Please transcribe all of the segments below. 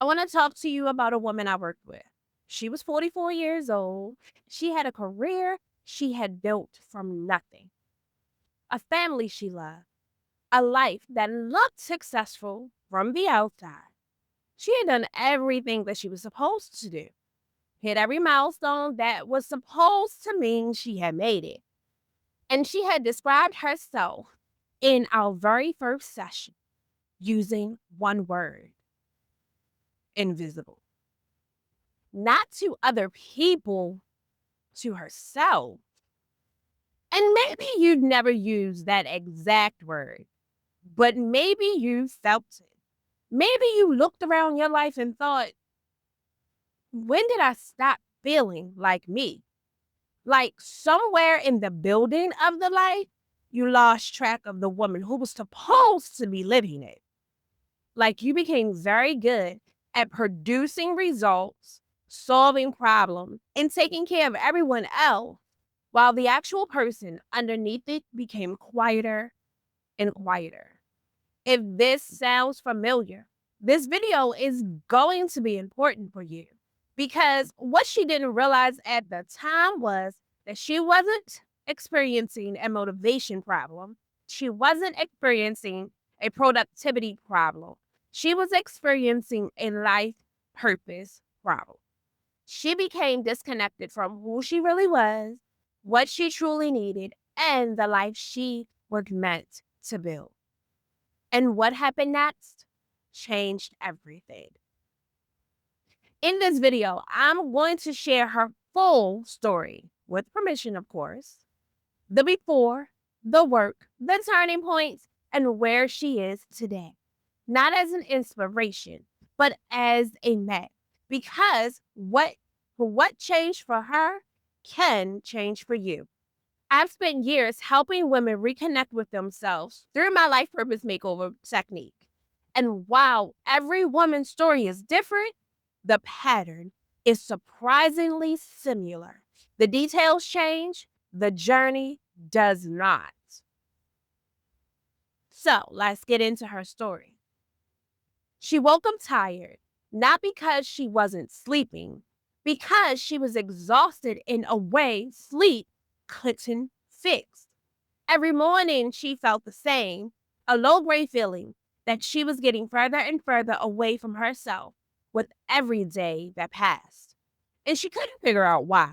I want to talk to you about a woman I worked with. She was 44 years old. She had a career she had built from nothing, a family she loved, a life that looked successful from the outside. She had done everything that she was supposed to do, hit every milestone that was supposed to mean she had made it. And she had described herself in our very first session using one word: invisible. Not to other people, to herself. And maybe you'd never used that exact word, but maybe you felt it. Maybe you looked around your life and thought, when did I stop feeling like me? Like somewhere in the building of the life, you lost track of the woman who was supposed to be living it. Like you became very good at producing results, solving problems, and taking care of everyone else, while the actual person underneath it became quieter and quieter. If this sounds familiar, this video is going to be important for you because what she didn't realize at the time was that she wasn't experiencing a motivation problem. She wasn't experiencing a productivity problem. She was experiencing a life purpose problem. She became disconnected from who she really was, what she truly needed, and the life she was meant to build. And what happened next changed everything. In this video, I'm going to share her full story, with permission, of course, the before, the work, the turning points, and where she is today. Not as an inspiration, but as a map. Because what changed for her can change for you. I've spent years helping women reconnect with themselves through my life purpose makeover technique. And while every woman's story is different, the pattern is surprisingly similar. The details change, the journey does not. So let's get into her story. She woke up tired, not because she wasn't sleeping, because she was exhausted in a way sleep couldn't fix. Every morning she felt the same, a low grade feeling that she was getting further and further away from herself with every day that passed. And she couldn't figure out why.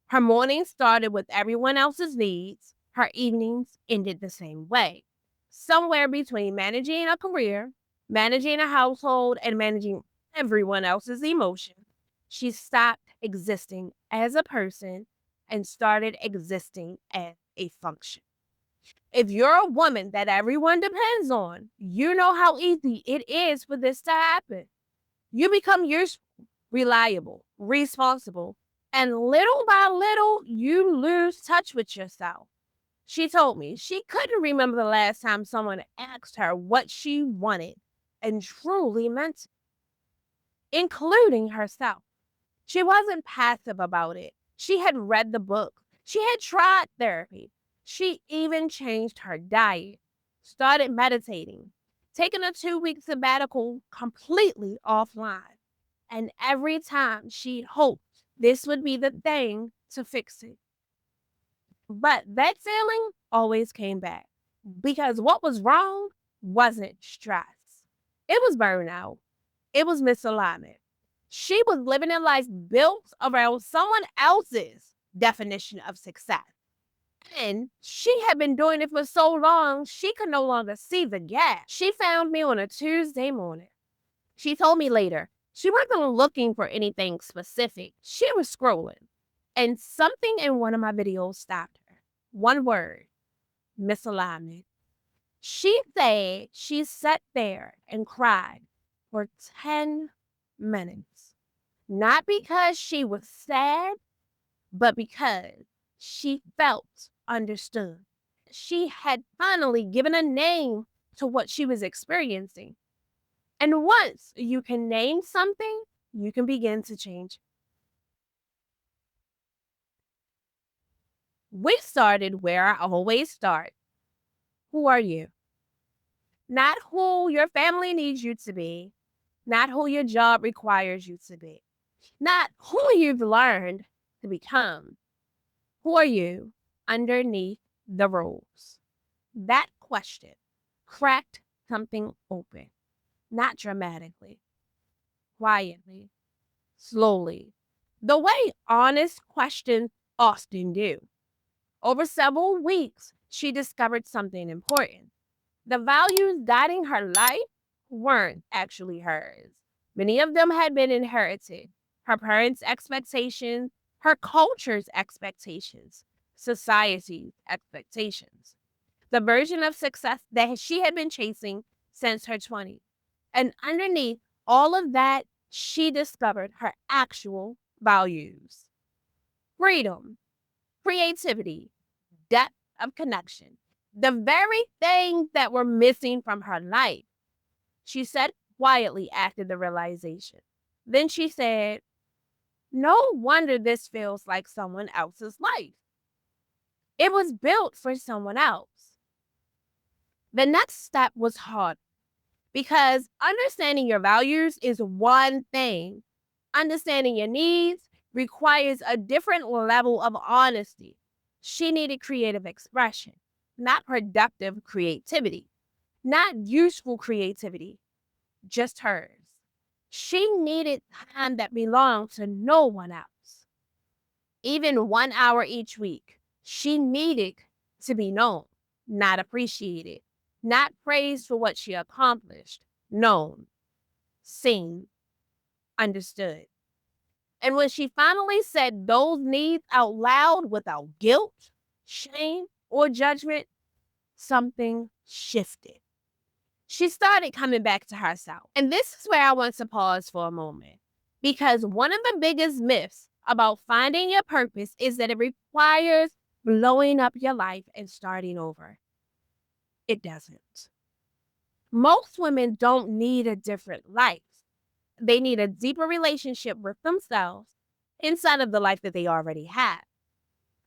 Her mornings started with everyone else's needs, her evenings ended the same way. Somewhere between managing a career, managing a household, and managing everyone else's emotions, she stopped existing as a person and started existing as a function. If you're a woman that everyone depends on, you know how easy it is for this to happen. You become useful, reliable, responsible, and little by little, you lose touch with yourself. She told me she couldn't remember the last time someone asked her what she wanted and truly meant it, including herself. She wasn't passive about it. She had read the book. She had tried therapy. She even changed her diet, started meditating, taking a 2 week sabbatical completely offline. And every time she hoped this would be the thing to fix it. But that feeling always came back because what was wrong wasn't stress, it was burnout, it was misalignment. She was living a life built around someone else's definition of success. And she had been doing it for so long, she could no longer see the gap. She found me on a Tuesday morning. She told me later she wasn't looking for anything specific. She was scrolling, and something in one of my videos stopped her. One word: misalignment. She said she sat there and cried for 10 minutes. Not because she was sad, but because she felt understood. She had finally given a name to what she was experiencing. And once you can name something, you can begin to change. We started where I always start. Who are you? Not who your family needs you to be, not who your job requires you to be, not who you've learned to become. Who are you underneath the rules? That question cracked something open, not dramatically, quietly, slowly, the way honest questions often do. Over several weeks, she discovered something important. The values guiding her life weren't actually hers. Many of them had been inherited. Her parents' expectations, her culture's expectations, society's expectations, the version of success that she had been chasing since her 20s. And underneath all of that, she discovered her actual values: freedom, creativity, depth of connection, the very things that were missing from her life. She said quietly after the realization. Then she said, "No wonder this feels like someone else's life. It was built for someone else." The next step was hard because understanding your values is one thing. Understanding your needs requires a different level of honesty. She needed creative expression, not productive creativity, not useful creativity, just hers. She needed time that belonged to no one else. Even 1 hour each week, she needed to be known, not appreciated, not praised for what she accomplished, known, seen, understood. And when she finally said those needs out loud without guilt, shame, or judgment, something shifted. She started coming back to herself. And this is where I want to pause for a moment. Because one of the biggest myths about finding your purpose is that it requires blowing up your life and starting over. It doesn't. Most women don't need a different life. They need a deeper relationship with themselves inside of the life that they already have.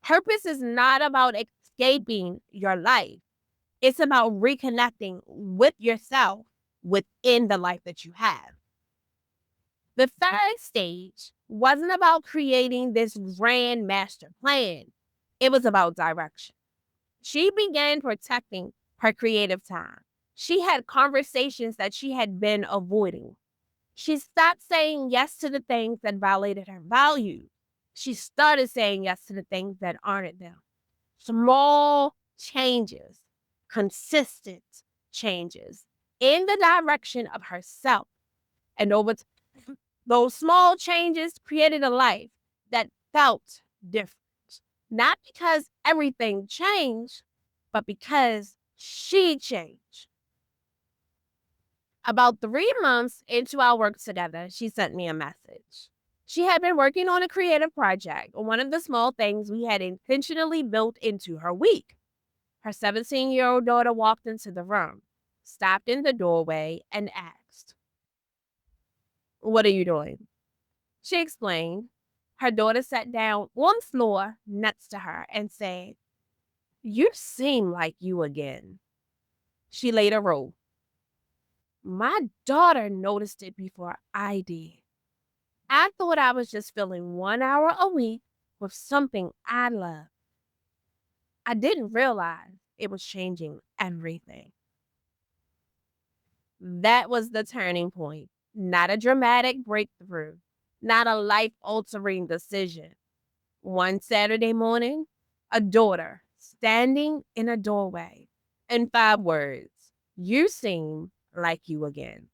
Purpose is not about escaping your life. It's about reconnecting with yourself within the life that you have. The third stage wasn't about creating this grand master plan. It was about direction. She began protecting her creative time. She had conversations that she had been avoiding. She stopped saying yes to the things that violated her values. She started saying yes to the things that honored them. Small changes, consistent changes in the direction of herself. And over time, those small changes created a life that felt different. Not because everything changed, but because she changed. About 3 months into our work together, she sent me a message. She had been working on a creative project, one of the small things we had intentionally built into her week. Her 17-year-old daughter walked into the room, stopped in the doorway, and asked, "What are you doing?" She explained. Her daughter sat down on the floor next to her and said, "You seem like you again." She later wrote, "My daughter noticed it before I did. I thought I was just filling 1 hour a week with something I love. I didn't realize it was changing everything." That was the turning point, not a dramatic breakthrough, not a life altering decision. One Saturday morning, a daughter standing in a doorway, and 5 words: "You seem like you again."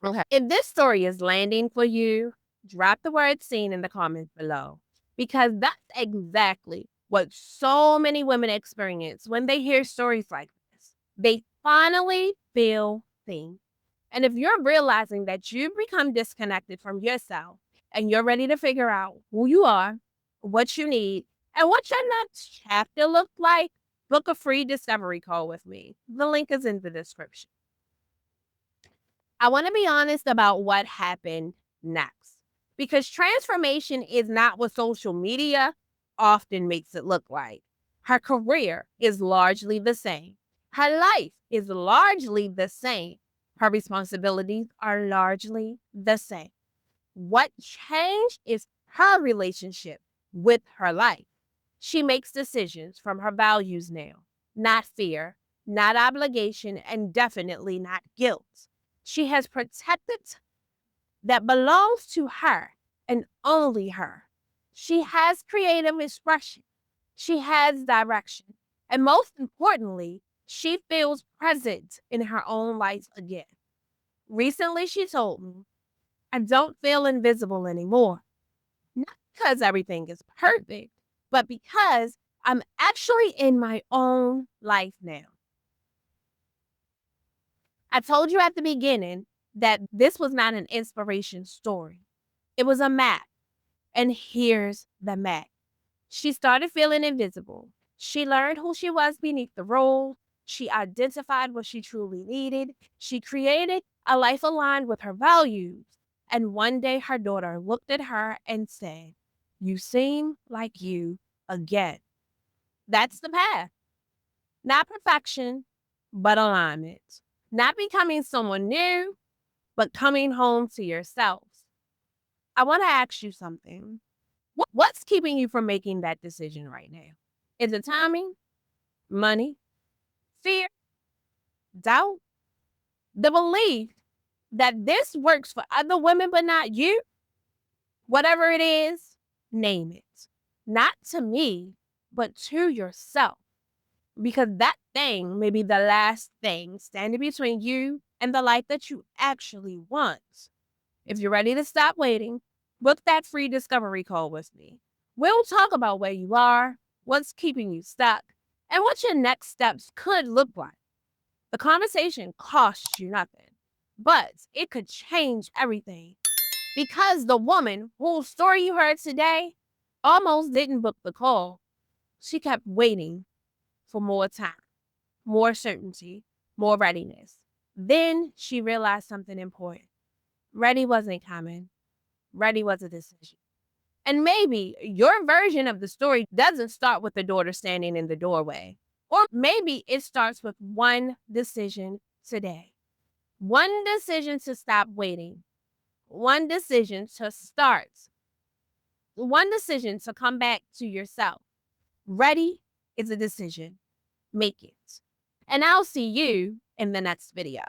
Okay. If this story is landing for you, drop the word "seen" in the comments below, because that's exactly what so many women experience when they hear stories like this. They finally feel seen. And if you're realizing that you've become disconnected from yourself and you're ready to figure out who you are, what you need, and what your next chapter looks like, book a free discovery call with me. The link is in the description. I want to be honest about what happened next, because transformation is not what social media often makes it look like. Her career is largely the same. Her life is largely the same. Her responsibilities are largely the same. What changed is her relationship with her life. She makes decisions from her values now, not fear, not obligation, and definitely not guilt. She has protected that belongs to her and only her. She has creative expression. She has direction. And most importantly, she feels present in her own life again. Recently, she told me, I don't feel invisible anymore. Not because everything is perfect, but because I'm actually in my own life now. I told you at the beginning that this was not an inspiration story, it was a map. And here's the map. She started feeling invisible. She learned who she was beneath the role. She identified what she truly needed. She created a life aligned with her values. And one day her daughter looked at her and said, You seem like you again. That's the path. Not perfection, but alignment. Not becoming someone new, but coming home to yourself. I want to ask you something. What's keeping you from making that decision right now? Is it timing, money, fear, doubt, the belief that this works for other women but not you? Whatever it is, name it. Not to me, but to yourself. Because that thing may be the last thing standing between you and the life that you actually want. If you're ready to stop waiting, book that free discovery call with me. We'll talk about where you are, what's keeping you stuck, and what your next steps could look like. The conversation costs you nothing, but it could change everything. Because the woman whose story you heard today almost didn't book the call. She kept waiting for more time, more certainty, more readiness. Then she realized something important. Ready wasn't coming. Ready was a decision. And maybe your version of the story doesn't start with the daughter standing in the doorway. Or maybe it starts with one decision today. One decision to stop waiting. One decision to start. One decision to come back to yourself. Ready is a decision. Make it. And I'll see you in the next video.